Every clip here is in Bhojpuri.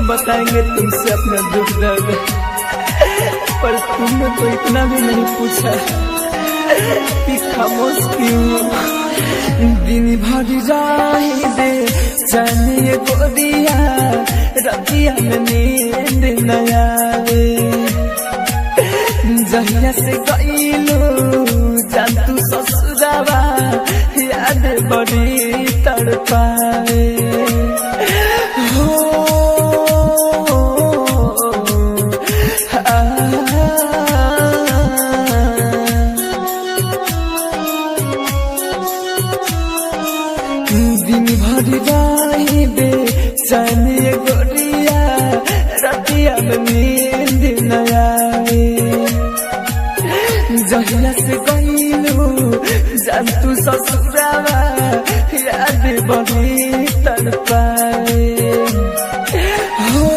बताएंगे तुमसे अपना दुख दर्द, पर तुमने तो इतना भी नहीं पूछा कि खामोश क्यों। दिन भर राही दे जाने गोरिया, रतिया में नींद न आवे। जहिया से गईलो जान तू ससुरावा, याद बड़ी तड़पाए हो। दिन भर राही दे जाने गोरिया, रतिया में नींद न आवे। जहिया से गईलो जान तू ससुरावा, याद बड़ी तड़पाए हो।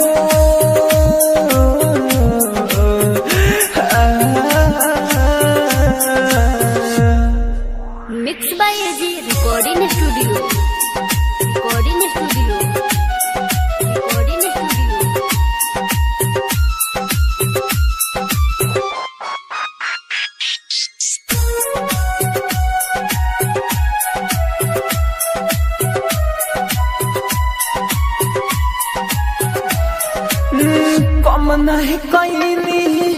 Mix by AG recording studio. कम नहीं कईनी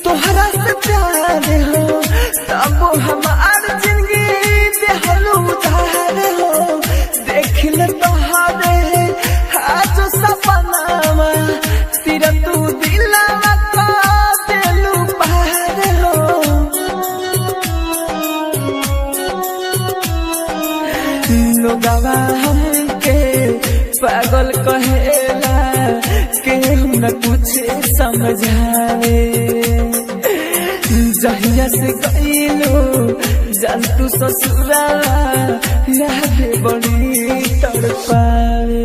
तोहरा से प्यार हो, तब हमार जिंदगी देहलू उधार हो। देख ले तोहरे आज सपनावा, तेरा तू दिलवा का दिलू पार हो। लोगवा हमके पागल कहेला, केहू न कुछ समझावे। जहिया से गईलो जान तू ससुरावा, याद बड़ी तड़पावे।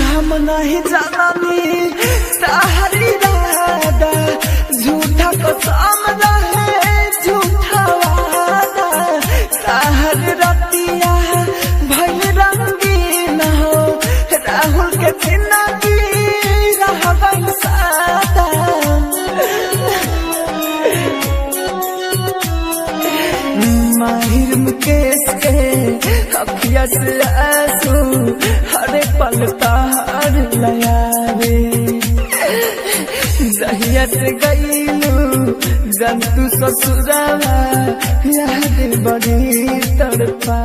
हम नहीं जाननी ताहरी दादा, झूठा कसम रहे झूठा वादा। ताहर रतिया भइल रंगीन हो, राहुल के जिंदगी रहबन सादा। माहिर मुकेश के अखिया से आंसू, हरे पल तार लयावे। जहिया से गईलू जान तू ससुरावा, याद बड़ी तड़पा।